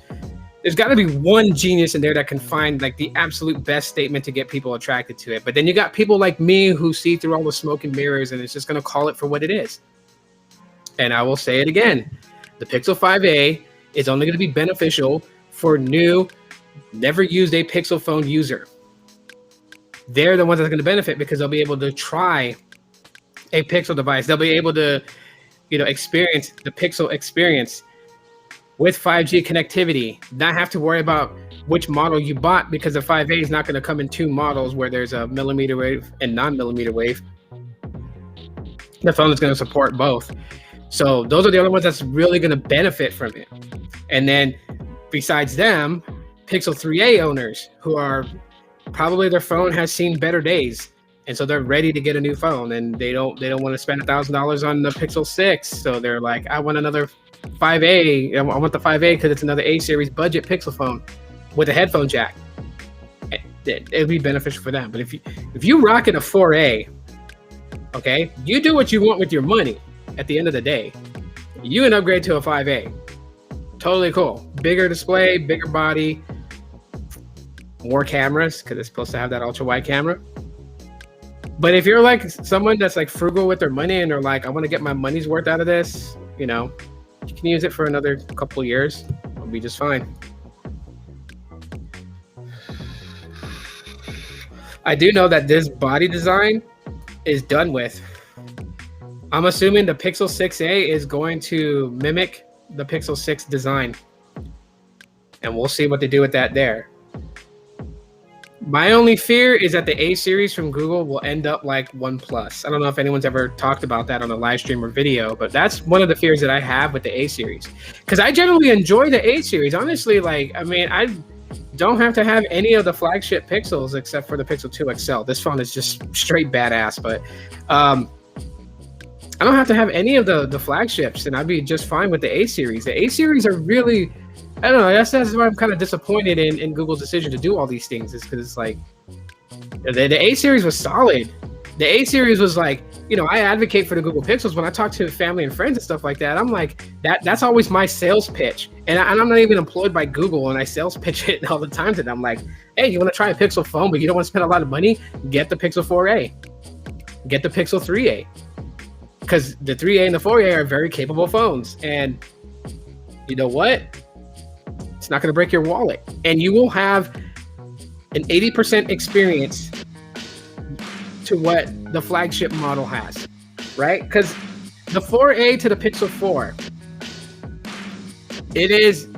got to be one genius in there that can find like the absolute best statement to get people attracted to it. But then you got people like me who see through all the smoke and mirrors, and it's just going to call it for what it is. And I will say it again: the Pixel 5A is only going to be beneficial for new, never used a Pixel phone user. They're the ones that are going to benefit because they'll be able to try a Pixel device. They'll be able to, experience the Pixel experience with 5G connectivity, not have to worry about which model you bought, because the 5A is not going to come in two models where there's a millimeter wave and non-millimeter wave. The phone is going to support both. So those are the only ones that's really going to benefit from it. And then besides them, Pixel 3A owners who are probably their phone has seen better days, and so they're ready to get a new phone, and they don't want to spend $1,000 on the Pixel 6. So they're like, I want another 5A. I want the 5A because it's another A series budget Pixel phone with a headphone jack. It'd be beneficial for them. But if you rocket a 4A, okay, you do what you want with your money. At the end of the day, you can upgrade to a 5A. Totally cool. Bigger display, bigger body, more cameras, because it's supposed to have that ultra wide camera. But if you're like someone that's like frugal with their money and they're like, I want to get my money's worth out of this, you can use it for another couple years. It'll be just fine. I do know that this body design is done with. I'm assuming the Pixel 6A is going to mimic the Pixel 6 design, and we'll see what they do with that there. My only fear is that the A series from Google will end up like OnePlus. I don't know if anyone's ever talked about that on a live stream or video, but that's one of the fears that I have with the A series. Because I generally enjoy the A series. Honestly, I don't have to have any of the flagship Pixels except for the Pixel 2 XL. This phone is just straight badass, but I don't have to have any of the flagships, and I'd be just fine with the A series. The A series are really, I don't know. That's why I'm kind of disappointed in Google's decision to do all these things, is because it's like the A series was solid. The A series was like, I advocate for the Google Pixels when I talk to family and friends and stuff like that. I'm like, that's always my sales pitch, and I'm not even employed by Google, and I sales pitch it all the time to them. I'm like, hey, you want to try a Pixel phone, but you don't want to spend a lot of money? Get the Pixel 4A, get the Pixel 3A, because the 3A and the 4A are very capable phones, and you know what? It's not going to break your wallet, and you will have an 80% experience to what the flagship model has, right? Because the 4A to the Pixel 4, it is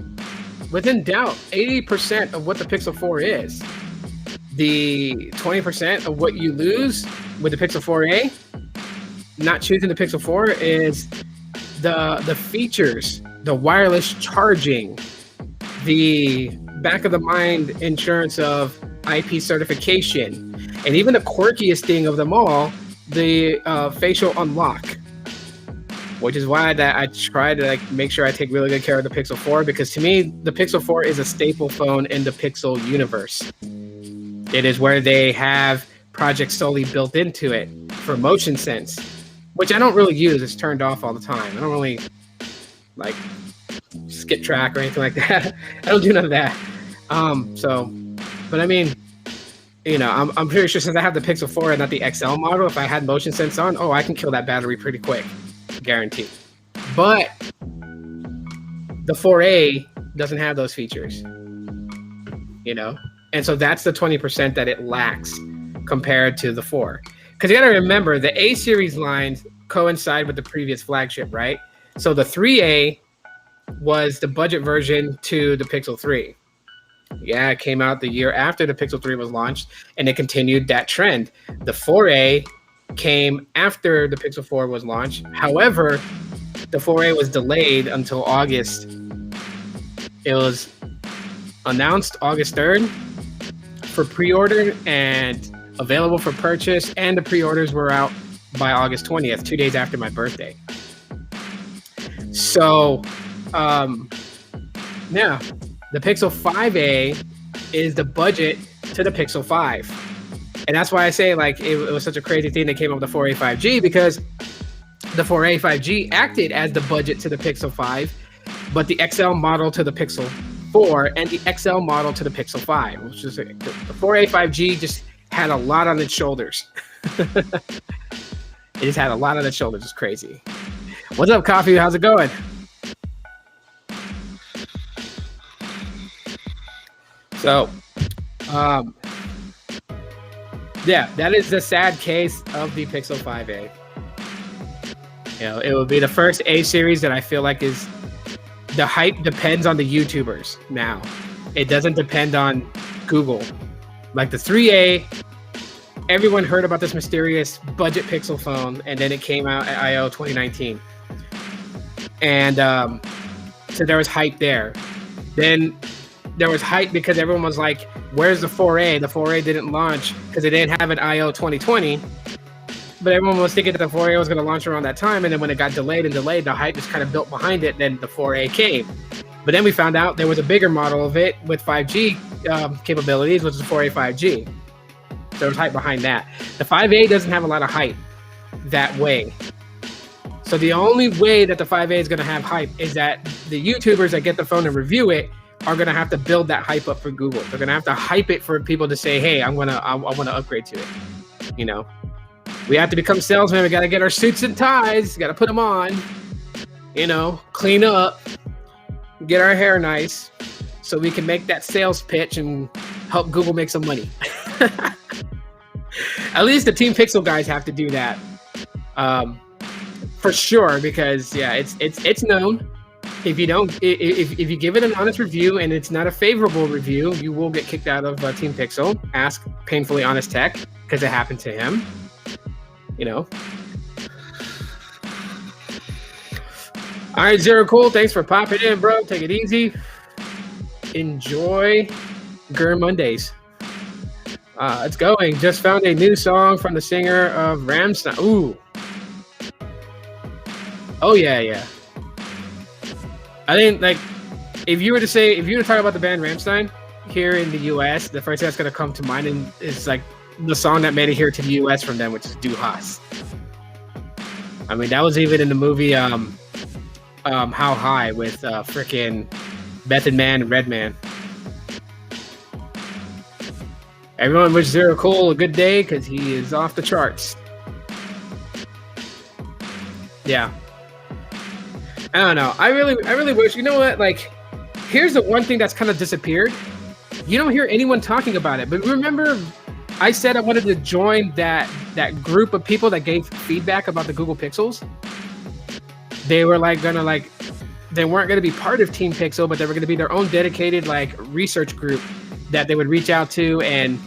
within doubt 80% of what the Pixel 4 is. The 20% of what you lose with the Pixel 4A, not choosing the Pixel 4, is the features, the wireless charging, the back of the mind insurance of IP certification, and even the quirkiest thing of them all, the facial unlock, which is why that I try to make sure I take really good care of the Pixel 4, because to me, the Pixel 4 is a staple phone in the Pixel universe. It is where they have Project Sully built into it for motion sense, which I don't really use. It's turned off all the time. I don't really skip track or anything like that. I don't do none of that. But I mean, I'm pretty sure since I have the Pixel 4 and not the XL model, if I had motion sense on, I can kill that battery pretty quick, guaranteed. But the 4A doesn't have those features, and so that's the 20% that it lacks compared to the 4. Because you got to remember, the A series lines coincide with the previous flagship, right? So the 3A was the budget version to the Pixel 3. Yeah, it came out the year after the Pixel 3 was launched, and it continued that trend. The 4A came after the Pixel 4 was launched. However, the 4A was delayed until August. It was announced August 3rd for pre-order and available for purchase, and the pre-orders were out by August 20th, 2 days after my birthday. So, yeah, the Pixel 5A is the budget to the Pixel 5. And that's why I say, like, it was such a crazy thing that came up with the 4A 5G, because the 4A 5G acted as the budget to the Pixel 5, but the XL model to the Pixel 4 and the XL model to the Pixel 5, which is the 4A 5G just had a lot on its shoulders. It just had a lot on its shoulders. It's crazy. What's up, Coffee? How's it going? So, yeah, that is the sad case of the Pixel 5A. You know, it will be the first A series that I feel like is, the hype depends on the YouTubers now. It doesn't depend on Google. Like the 3A, everyone heard about this mysterious budget Pixel phone, and then it came out at I/O 2019. And so there was hype there. Then there was hype because everyone was like, where's the 4A? The 4A didn't launch because it didn't have an I/O 2020. But everyone was thinking that the 4A was going to launch around that time. And then when it got delayed, the hype just kind of built behind it. Then the 4A came. But then we found out there was a bigger model of it with 5G capabilities, which is the 4A 5G. So there was hype behind that. The 5A doesn't have a lot of hype that way. So the only way that the 5A is going to have hype is that the YouTubers that get the phone and review it are going to have to build that hype up for Google. They're going to have to hype it for people to say, hey, I want to upgrade to it. You know, we have to become salesmen. We got to get our suits and ties. Got to put them on, you know, clean up, get our hair nice so we can make that sales pitch and help Google make some money. At least the Team Pixel guys have to do that. For sure, because yeah, it's known. If you don't, if you give it an honest review and it's not a favorable review, you will get kicked out of Team Pixel. Ask Painfully Honest Tech, because it happened to him. You know. All right, Zero Cool. Thanks for popping in, bro. Take it easy. Enjoy Gur Mondays. It's going. Just found a new song from the singer of Rammstein. Ooh. Oh yeah. I think, like, if you were to talk about the band Rammstein here in the US, the first thing that's gonna come to mind is like the song that made it here to the US from them, which is Du Hast. I mean, that was even in the movie How High with frickin' Method Man and Redman. Everyone wish Zero Cool a good day because he is off the charts. Yeah. I don't know. I really wish, you know what? Like, here's the one thing that's kind of disappeared. You don't hear anyone talking about it. But remember, I said I wanted to join that group of people that gave feedback about the Google Pixels. They were they weren't gonna be part of Team Pixel, but they were gonna be their own dedicated research group that they would reach out to and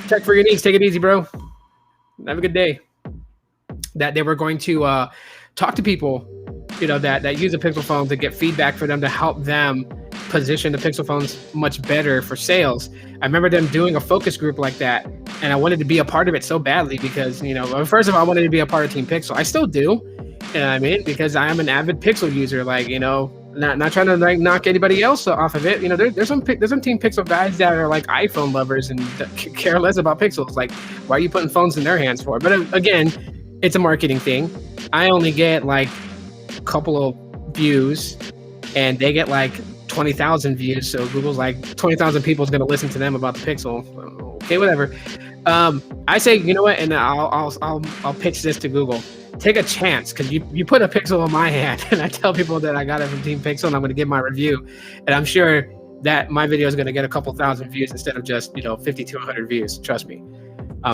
check for your needs. Take it easy, bro. Have a good day. That they were going to talk to people, you know, that use a Pixel phone to get feedback for them to help them position the Pixel phones much better for sales. I remember them doing a focus group like that, and I wanted to be a part of it so badly because, you know, first of all, I wanted to be a part of Team Pixel. I still do, you know what I mean? Because I am an avid Pixel user, you know, not trying to knock anybody else off of it. You know, there's some Team Pixel guys that are like iPhone lovers and care less about Pixels. Like, why are you putting phones in their hands for? But again, it's a marketing thing. I only get a couple of views, and they get 20,000 views. So Google's 20,000 people is going to listen to them about the Pixel. Okay, whatever. I say, you know what? And I'll pitch this to Google. Take a chance, because you put a Pixel in my hand, and I tell people that I got it from Team Pixel, and I'm going to give my review, and I'm sure that my video is going to get a couple thousand views instead of just 50 to 100 views. Trust me.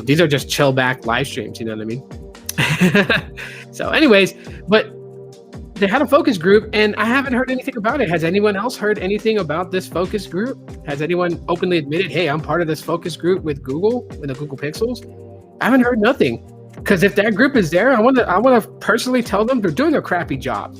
These are just chill back live streams. You know what I mean? So anyways, but they had a focus group, and I haven't heard anything about it. Has anyone else heard anything about this focus group? Has anyone openly admitted, hey, I'm part of this focus group with Google, with the Google Pixels? I haven't heard nothing. Because if that group is there, I want to personally tell them they're doing a crappy job.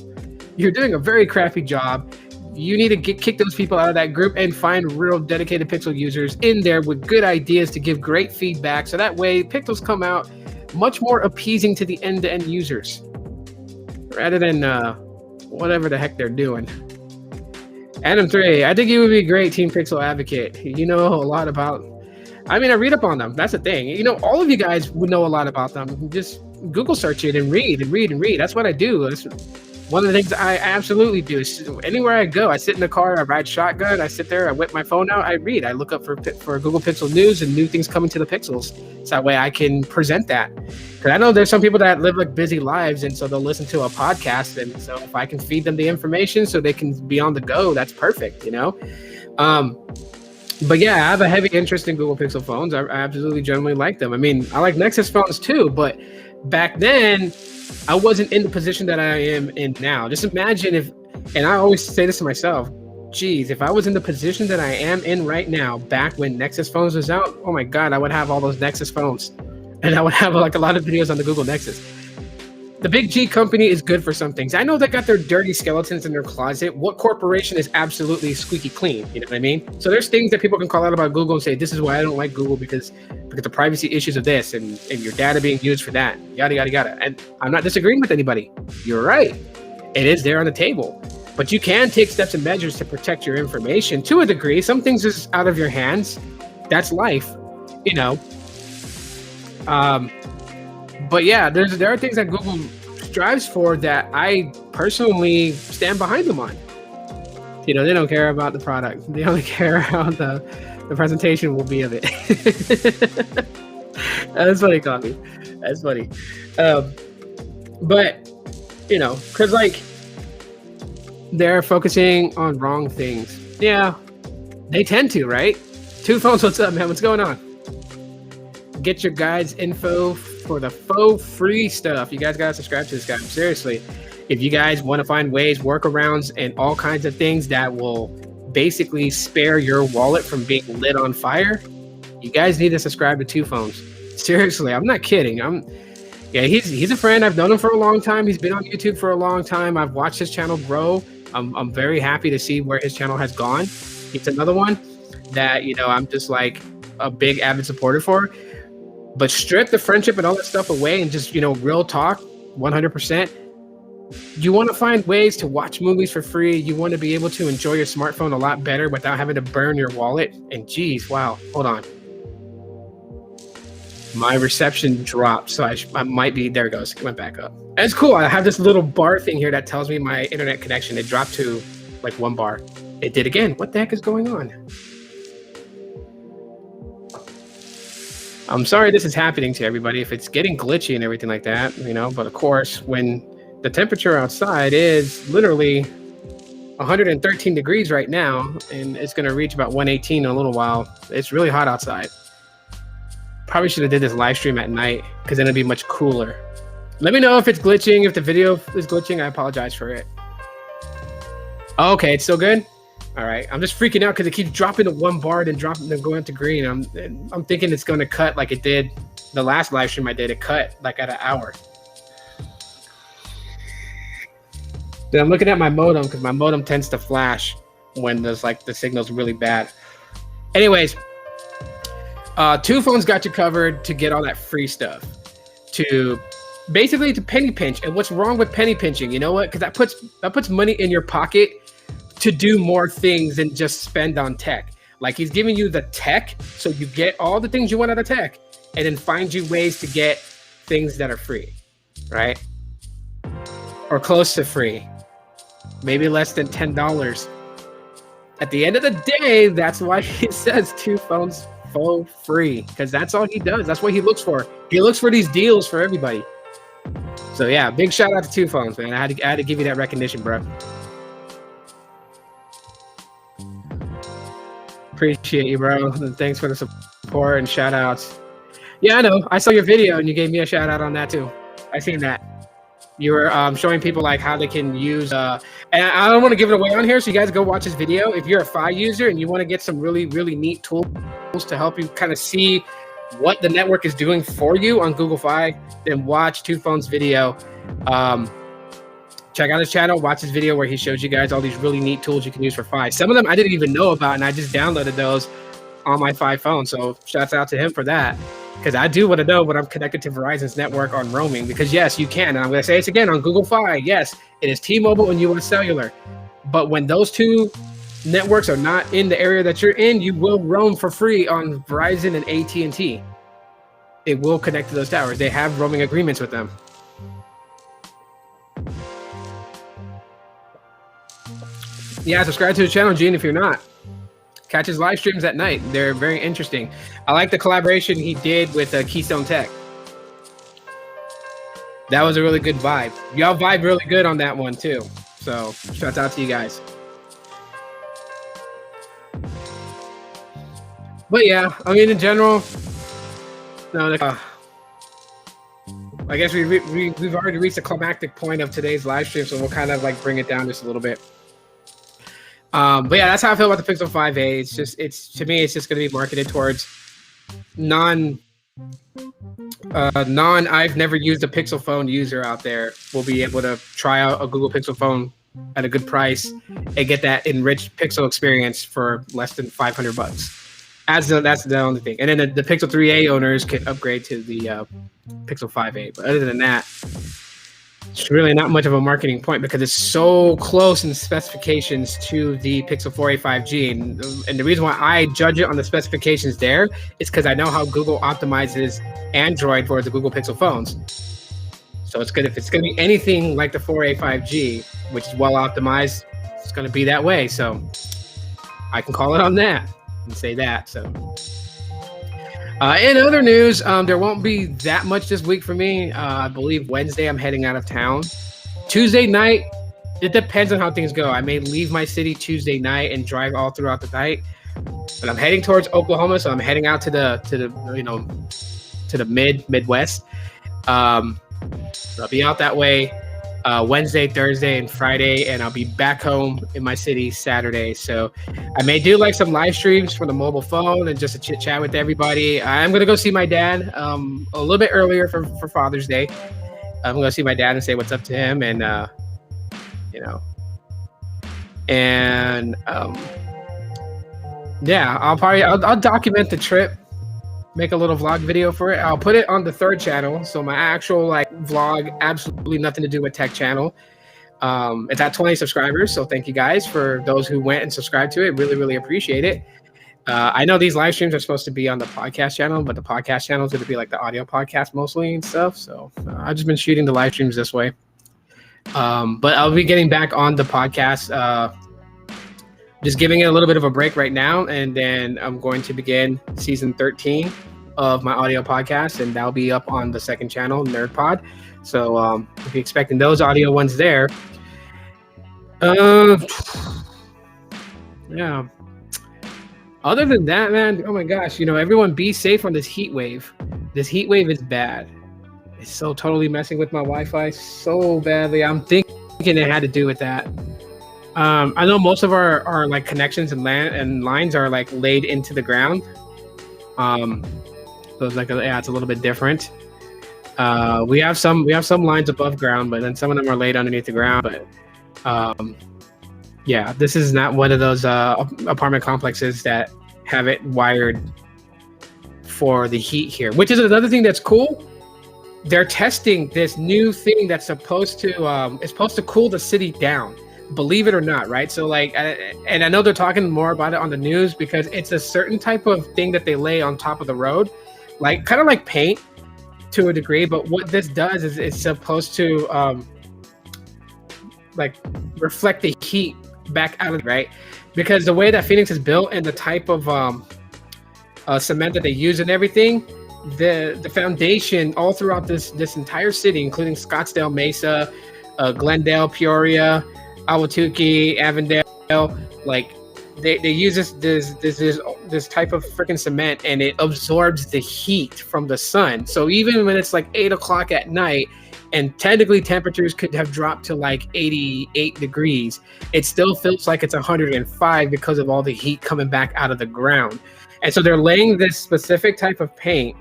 You're doing a very crappy job. You need to kick those people out of that group and find real dedicated Pixel users in there with good ideas to give great feedback. So that way, Pixels come out much more appeasing to the end-to-end users, rather than whatever the heck they're doing. Adam 3, I think you would be a great Team Pixel advocate. You know a lot about. I mean, I read up on them. That's the thing. You know, all of you guys would know a lot about them. Just Google search it and read and read and read. That's what I do. That's one of the things I absolutely do. Is anywhere I go, I sit in the car, I ride shotgun, I sit there, I whip my phone out, I read. I look up for Google Pixel News and new things coming to the Pixels. So that way I can present that. Because I know there's some people that live like busy lives, and so they'll listen to a podcast. And so if I can feed them the information so they can be on the go, that's perfect, you know? But yeah, I have a heavy interest in Google Pixel phones. I absolutely generally like them. I mean, I like Nexus phones too, but back then I wasn't in the position that I am in now. Just imagine if, and I always say this to myself, geez, if I was in the position that I am in right now, back when Nexus phones was out, oh my God, I would have all those Nexus phones, and I would have like a lot of videos on the Google Nexus. The big G company is good for some things. I know they got their dirty skeletons in their closet. What corporation is absolutely squeaky clean? You know what I mean? So there's things that people can call out about Google and say, this is why I don't like Google because the privacy issues of this and your data being used for that, yada, yada, yada. And I'm not disagreeing with anybody. You're right. It is there on the table. But you can take steps and measures to protect your information to a degree. Some things is out of your hands. That's life, you know. But yeah, there are things that Google strives for that I personally stand behind them on. You know, they don't care about the product. They only care how the presentation will be of it. That's funny, Coffee. That's funny. But, you know, because like they're focusing on wrong things. Yeah, they tend to, right? Two Phones, what's up, man? What's going on? Get your guides info for the faux free stuff. You guys gotta subscribe to this guy. Seriously, if you guys want to find ways, workarounds, and all kinds of things that will basically spare your wallet from being lit on fire, you guys need to subscribe to Two Phones. Seriously, I'm not kidding. He's a friend. I've known him for a long time. He's been on YouTube for a long time. I've watched his channel grow. I'm very happy to see where his channel has gone. He's another one that, you know, I'm just like a big avid supporter for. But strip the friendship and all that stuff away and just, you know, real talk, 100%. You want to find ways to watch movies for free. You want to be able to enjoy your smartphone a lot better without having to burn your wallet. And geez, wow, hold on. My reception dropped, so I might be, there it goes, it went back up. And it's cool, I have this little bar thing here that tells me my internet connection. It dropped to like 1 bar. It did again. What the heck is going on? I'm sorry this is happening to everybody if it's getting glitchy and everything like that, you know, but of course, when the temperature outside is literally 113 degrees right now, and it's going to reach about 118 in a little while. It's really hot outside. Probably should have did this live stream at night because then it'd be much cooler. Let me know if it's glitching. If the video is glitching, I apologize for it. Okay, it's still good? All right, I'm just freaking out because it keeps dropping to 1 bar and dropping and going to green. I'm thinking it's going to cut like it did the last live stream I did. It cut like at 1 hour. Then I'm looking at my modem because my modem tends to flash when there's like the signal's really bad. Anyways, Two Phones got you covered to get all that free stuff. To basically to penny pinch. And what's wrong with penny pinching? You know what? Because that puts money in your pocket to do more things than just spend on tech. Like he's giving you the tech, so you get all the things you want out of tech, and then find you ways to get things that are free, right? Or close to free. Maybe less than $10. At the end of the day, that's why he says Two Phones for free, because that's all he does. That's what he looks for. He looks for these deals for everybody. So yeah, big shout out to Two Phones, man. I had to give you that recognition, bro. Appreciate you, bro. Thanks for the support and shout outs. Yeah, I know. I saw your video and you gave me a shout out on that too. I seen that. You were showing people like how they can use, and I don't want to give it away on here, so you guys go watch this video. If you're a Fi user and you want to get some really, really neat tools to help you kind of see what the network is doing for you on Google Fi, then watch Two Phones' video. Check out his channel, watch his video where he shows you guys all these really neat tools you can use for Fi. Some of them I didn't even know about, and I just downloaded those on my Fi phone. So shouts out to him for that, because I do want to know when I'm connected to Verizon's network on roaming, because yes, you can. And I'm going to say this again on Google Fi. Yes, it is T-Mobile and US Cellular. But when those two networks are not in the area that you're in, you will roam for free on Verizon and AT&T. It will connect to those towers. They have roaming agreements with them. Yeah, subscribe to his channel, Gene, if you're not. Catch his live streams at night. They're very interesting. I like the collaboration he did with Keystone Tech. That was a really good vibe. Y'all vibe really good on that one, too. So, shouts out to you guys. But yeah, I mean, in general, no, I guess we've already reached the climactic point of today's live stream, so we'll kind of like bring it down just a little bit. But yeah, that's how I feel about the Pixel 5a. To me, it's just going to be marketed towards I've never used a Pixel phone user out there will be able to try out a Google Pixel phone at a good price and get that enriched Pixel experience for less than $500. That's the only thing. And then the Pixel 3a owners can upgrade to the Pixel 5a. But other than that, it's really not much of a marketing point because it's so close in specifications to the Pixel 4a 5G. And the reason why I judge it on the specifications there is because I know how Google optimizes Android for the Google Pixel phones. So it's good if it's going to be anything like the 4a 5G, which is well optimized, it's going to be that way. So I can call it on that and say that. So in other news, there won't be that much this week for me. I believe Wednesday I'm heading out of town. Tuesday night, it depends on how things go. I may leave my city Tuesday night and drive all throughout the night. But I'm heading towards Oklahoma, so I'm heading out to the Midwest. I'll be out that way Wednesday, Thursday, and Friday, and I'll be back home in my city Saturday. So I may do like some live streams from the mobile phone and just a chit chat with everybody. I'm gonna go see my dad a little bit earlier for Father's Day. I'm gonna see my dad and say what's up to him, and yeah, I'll document the trip. Make a little vlog video for it. I'll put it on the third channel. So my actual vlog, absolutely nothing to do with tech channel. It's at 20 subscribers. So thank you guys for those who went and subscribed to it. Really, really appreciate it. I know these live streams are supposed to be on the podcast channel, but the podcast channel is going to be like the audio podcast mostly and stuff. So I've just been shooting the live streams this way. But I'll be getting back on the podcast. Just giving it a little bit of a break right now, and then I'm going to begin season 13 of my audio podcast, and that'll be up on the second channel, Nerd Pod. So if you're expecting those audio ones there. Yeah. Other than that, man, oh my gosh, everyone be safe on this heat wave. This heat wave is bad. It's so totally messing with my Wi-Fi so badly. I'm thinking it had to do with that. I know most of our connections and lines are laid into the ground. So it's it's a little bit different. We have some lines above ground, but then some of them are laid underneath the ground. But yeah, this is not one of those apartment complexes that have it wired for the heat here, which is another thing that's cool. They're testing this new thing that's supposed to cool the city down. Believe it or not, right? So and I know they're talking more about it on the news because it's a certain type of thing that they lay on top of the road, kind of like paint to a degree. But what this does is it's supposed to reflect the heat back out of it, right? Because the way that Phoenix is built and the type of cement that they use and everything, the foundation all throughout this entire city, including Scottsdale, Mesa, Glendale, Peoria, Ahwatukee, Avondale, they use this type of freaking cement, and it absorbs the heat from the sun. So even when it's 8 o'clock at night and technically temperatures could have dropped to like 88 degrees. It still feels like it's 105 because of all the heat coming back out of the ground. And so they're laying this specific type of paint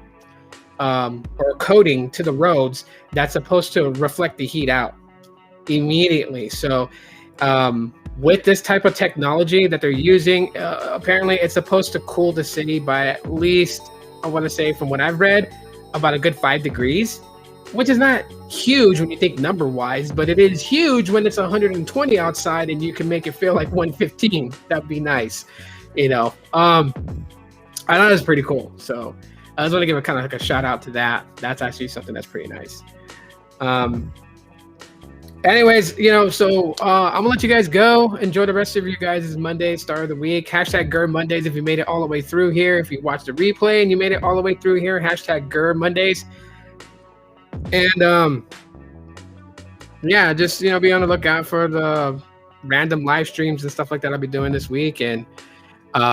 or coating to the roads that's supposed to reflect the heat out immediately. So with this type of technology that they're using, apparently it's supposed to cool the city by at least, I want to say from what I've read, about a good 5 degrees, which is not huge when you think number wise, but it is huge when it's 120 outside and you can make it feel like 115. That'd be nice, you know. I thought it was pretty cool. So I just want to give a kind of like a shout out to that. That's actually something that's pretty nice. Anyways, you know, so I'm gonna let you guys go. Enjoy the rest of your guys' Monday, start of the week. Hashtag GER Mondays if you made it all the way through here. If you watched the replay and you made it all the way through here, hashtag GER Mondays. And yeah, just, you know, be on the lookout for the random live streams and stuff like that I'll be doing this week. And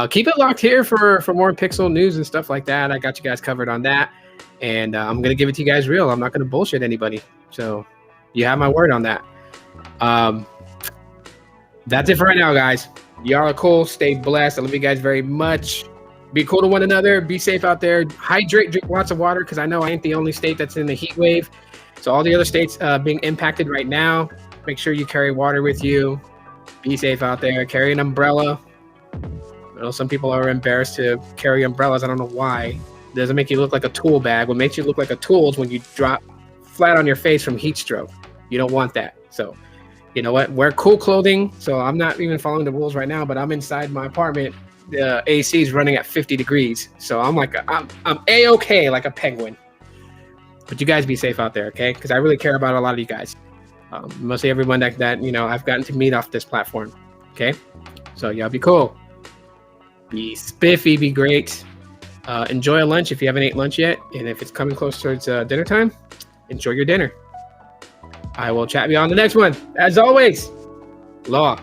keep it locked here for more Pixel news and stuff like that. I got you guys covered on that. And I'm gonna give it to you guys real. I'm not gonna bullshit anybody. So you have my word on that. That's it for right now, guys. Y'all are cool. Stay blessed. I love you guys very much. Be cool to one another. Be safe out there. Hydrate. Drink lots of water, because I know I ain't the only state that's in the heat wave. So all the other states being impacted right now, make sure you carry water with you. Be safe out there. Carry an umbrella. I know some people are embarrassed to carry umbrellas. I don't know why. It doesn't make you look like a tool bag. What makes you look like a tool is when you drop flat on your face from heat stroke. You don't want that. So, you know what? Wear cool clothing. So I'm not even following the rules right now, but I'm inside my apartment. The AC is running at 50 degrees. So I'm like, I'm A-okay like a penguin. But you guys be safe out there, okay? Because I really care about a lot of you guys. Mostly everyone that, you know, I've gotten to meet off this platform, okay? So y'all be cool. Be spiffy, be great. Enjoy a lunch if you haven't ate lunch yet. And if it's coming close towards dinner time, enjoy your dinner. I will chat with you on the next one. As always, Law.